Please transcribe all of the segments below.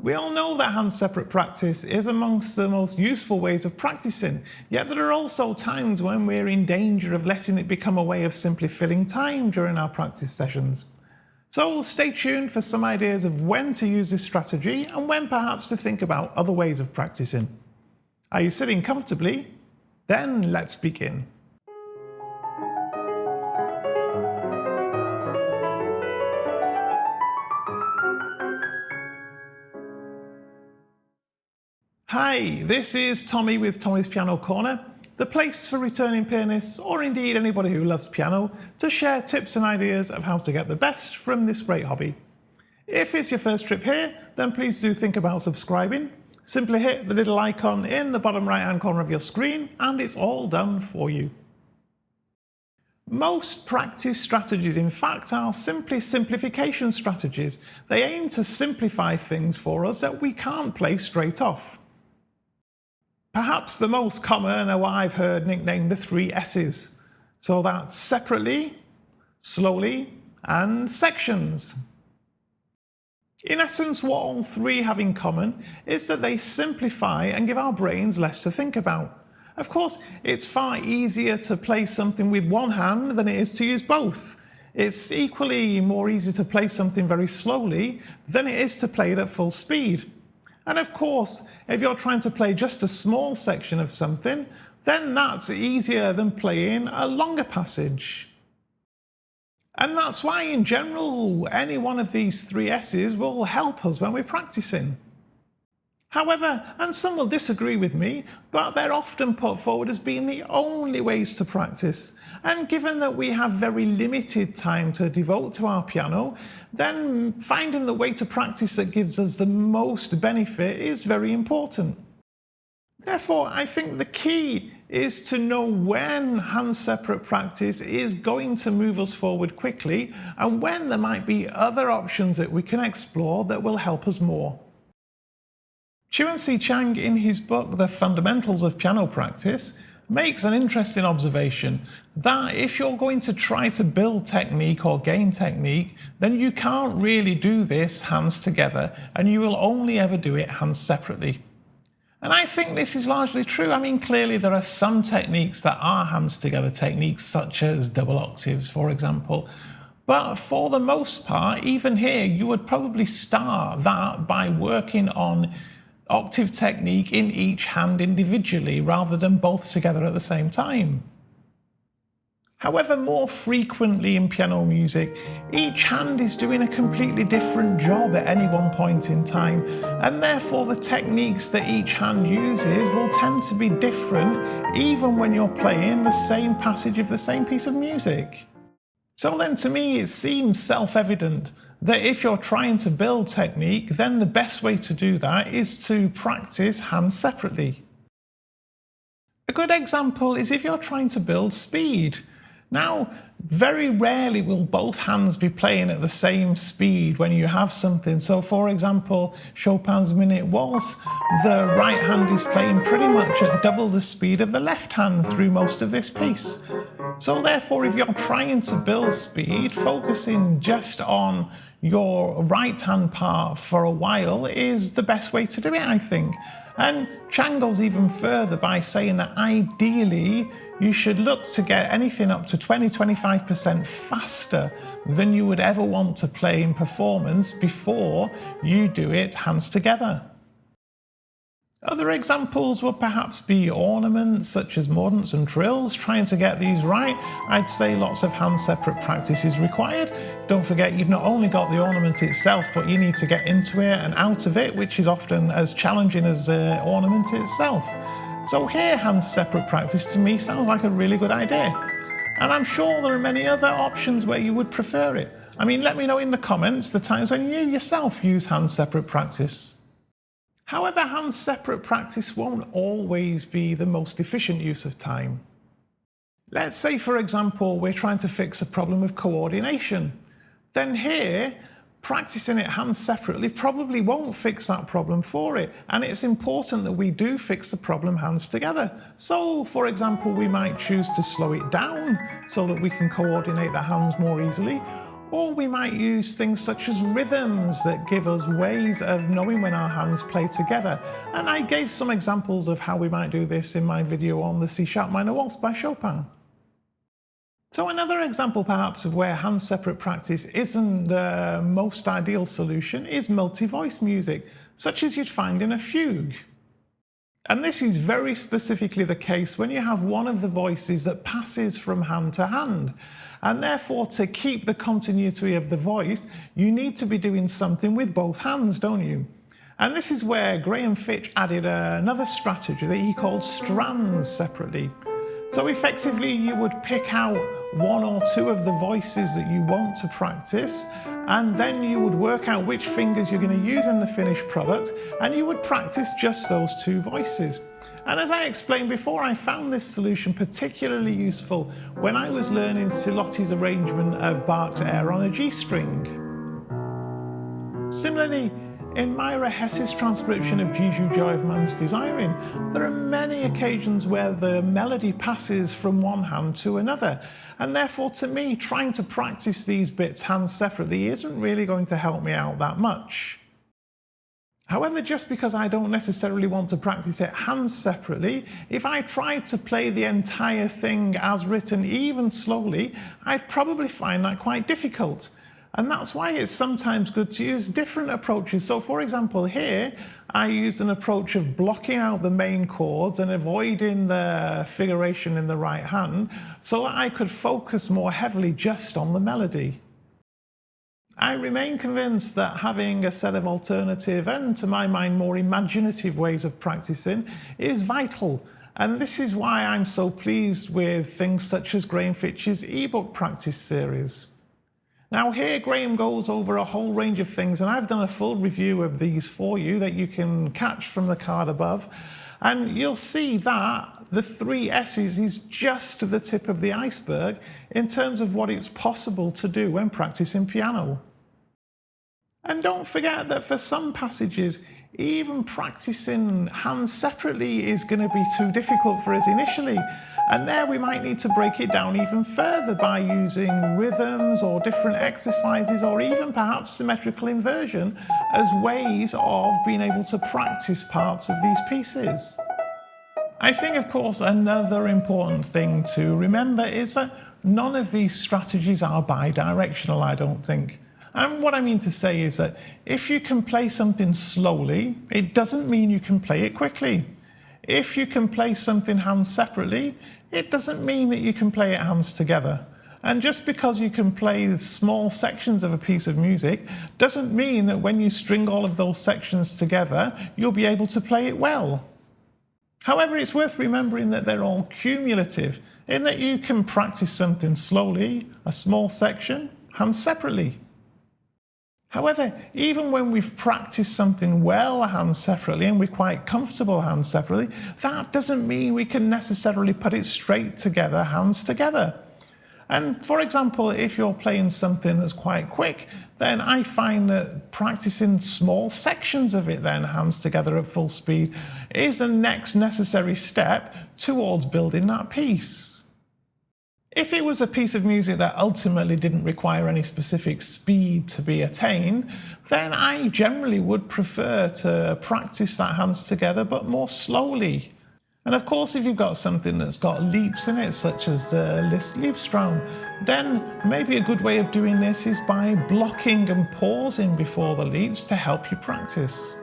We all know that hand-separate practice is amongst the most useful ways of practicing, yet there are also times when we're in danger of letting it become a way of simply filling time during our practice sessions. So stay tuned for some ideas of when to use this strategy and when perhaps to think about other ways of practicing. Are you sitting comfortably? Then let's begin. Hi, this is Tommy with Tommy's Piano Corner, the place for returning pianists, or indeed anybody who loves piano, to share tips and ideas of how to get the best from this great hobby. If it's your first trip here, then please do think about subscribing. Simply hit the little icon in the bottom right hand corner of your screen and it's all done for you. Most practice strategies, in fact, are simply simplification strategies. They aim to simplify things for us that we can't play straight off. Perhaps the most common are what I've heard nicknamed the 3 S's. So that's separately, slowly, and sections. In essence, what all 3 have in common is that they simplify and give our brains less to think about. Of course, it's far easier to play something with one hand than it is to use both. It's equally more easy to play something very slowly than it is to play it at full speed. And of course, if you're trying to play just a small section of something, then that's easier than playing a longer passage. And that's why, in general, any one of these 3 S's will help us when we're practicing. However, and some will disagree with me, but they're often put forward as being the only ways to practice. And given that we have very limited time to devote to our piano, then finding the way to practice that gives us the most benefit is very important. Therefore, I think the key is to know when hand-separate practice is going to move us forward quickly and when there might be other options that we can explore that will help us more. Chuan-Si Chang, in his book The Fundamentals of Piano Practice, makes an interesting observation that if you're going to try to build technique or gain technique, then you can't really do this hands together and you will only ever do it hands separately. And I think this is largely true. I mean, clearly there are some techniques that are hands together techniques, such as double octaves, for example. But for the most part, even here, you would probably start that by working on octave technique in each hand individually rather than both together at the same time. However, more frequently in piano music, each hand is doing a completely different job at any one point in time, and therefore the techniques that each hand uses will tend to be different even when you're playing the same passage of the same piece of music. So then, to me, it seems self-evident that if you're trying to build technique, then the best way to do that is to practice hands separately. A good example is if you're trying to build speed. Now, very rarely will both hands be playing at the same speed when you have something. So, for example, Chopin's Minute Waltz, the right hand is playing pretty much at double the speed of the left hand through most of this piece. So therefore, if you're trying to build speed, focusing just on your right hand part for a while is the best way to do it, I think. And Chang goes even further by saying that ideally you should look to get anything up to 20-25% faster than you would ever want to play in performance before you do it hands together. Other examples would perhaps be ornaments such as mordents and trills. Trying to get these right, I'd say lots of hand-separate practice is required. Don't forget, you've not only got the ornament itself, but you need to get into it and out of it, which is often as challenging as the ornament itself. So here, hand-separate practice to me sounds like a really good idea. And I'm sure there are many other options where you would prefer it. I mean, let me know in the comments the times when you yourself use hand-separate practice. However, hand-separate practice won't always be the most efficient use of time. Let's say, for example, we're trying to fix a problem of coordination. Then here, practicing it hands separately probably won't fix that problem for it. And it's important that we do fix the problem hands together. So, for example, we might choose to slow it down so that we can coordinate the hands more easily. Or we might use things such as rhythms that give us ways of knowing when our hands play together. And I gave some examples of how we might do this in my video on the C-sharp minor waltz by Chopin. So another example perhaps of where hand-separate practice isn't the most ideal solution is multi-voice music, such as you'd find in a fugue. And this is very specifically the case when you have one of the voices that passes from hand to hand. And therefore, to keep the continuity of the voice, you need to be doing something with both hands, don't you? And this is where Graham Fitch added another strategy that he called strands separately. So effectively, you would pick out one or two of the voices that you want to practice, and then you would work out which fingers you're going to use in the finished product, and you would practice just those two voices. And as I explained before, I found this solution particularly useful when I was learning Silotti's arrangement of Bach's air on a G string. Similarly, in Myra Hess's transcription of Jesu Joy of Man's Desiring, there are many occasions where the melody passes from one hand to another, and therefore to me, trying to practice these bits hands separately isn't really going to help me out that much. However, just because I don't necessarily want to practice it hands separately, if I tried to play the entire thing as written even slowly, I'd probably find that quite difficult. And that's why it's sometimes good to use different approaches. So for example, here, I used an approach of blocking out the main chords and avoiding the figuration in the right hand so that I could focus more heavily just on the melody. I remain convinced that having a set of alternative and, to my mind, more imaginative ways of practicing is vital. And this is why I'm so pleased with things such as Graham Fitch's ebook practice series. Now here Graham goes over a whole range of things, and I've done a full review of these for you that you can catch from the card above. And you'll see that the 3 S's is just the tip of the iceberg in terms of what it's possible to do when practicing piano. And don't forget that for some passages, even practicing hands separately is going to be too difficult for us initially. And there we might need to break it down even further by using rhythms or different exercises, or even perhaps symmetrical inversion as ways of being able to practice parts of these pieces. I think, of course, another important thing to remember is that none of these strategies are bi-directional, I don't think. And what I mean to say is that if you can play something slowly, it doesn't mean you can play it quickly. If you can play something hands separately, it doesn't mean that you can play it hands together. And just because you can play small sections of a piece of music doesn't mean that when you string all of those sections together, you'll be able to play it well. However, it's worth remembering that they're all cumulative, in that you can practice something slowly, a small section, hands separately. However, even when we've practiced something well hands separately and we're quite comfortable hands separately, that doesn't mean we can necessarily put it straight together, hands together. And for example, if you're playing something that's quite quick, then I find that practicing small sections of it then, hands together at full speed, is the next necessary step towards building that piece. If it was a piece of music that ultimately didn't require any specific speed to be attained, then I generally would prefer to practice that hands together, but more slowly. And of course, if you've got something that's got leaps in it, such as the Liszt Liebestraum, then maybe a good way of doing this is by blocking and pausing before the leaps to help you practice.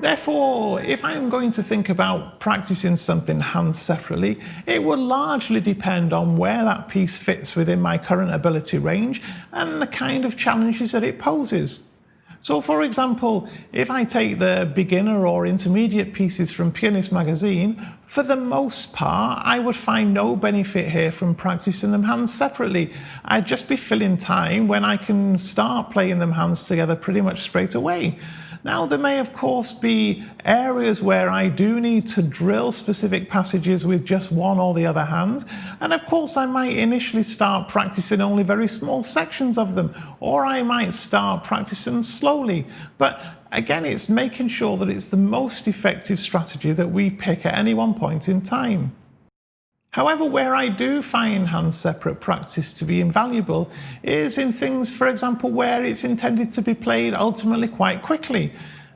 Therefore, if I'm going to think about practicing something hands separately, it will largely depend on where that piece fits within my current ability range and the kind of challenges that it poses. So for example, if I take the beginner or intermediate pieces from Pianist magazine, for the most part, I would find no benefit here from practicing them hands separately. I'd just be filling time when I can start playing them hands together pretty much straight away. Now, there may of course be areas where I do need to drill specific passages with just one or the other hand, and of course I might initially start practicing only very small sections of them, or I might start practicing them slowly. But again, it's making sure that it's the most effective strategy that we pick at any one point in time. However, where I do find hand separate practice to be invaluable is in things, for example, where it's intended to be played ultimately quite quickly.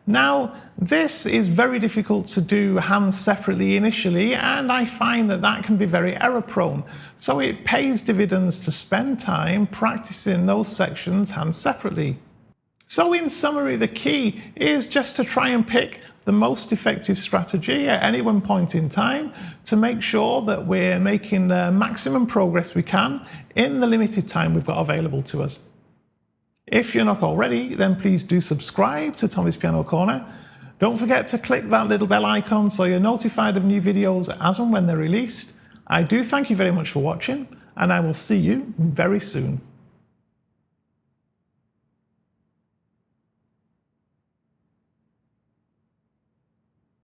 Now, this is very difficult to do hands separately initially, and I find that that can be very error prone. So it pays dividends to spend time practicing those sections hands separately. So in summary, the key is just to try and pick the most effective strategy at any one point in time to make sure that we're making the maximum progress we can in the limited time we've got available to us. If you're not already, then please do subscribe to Tommy's Piano Corner. Don't forget to click that little bell icon so you're notified of new videos as and when they're released. I do thank you very much for watching, and I will see you very soon.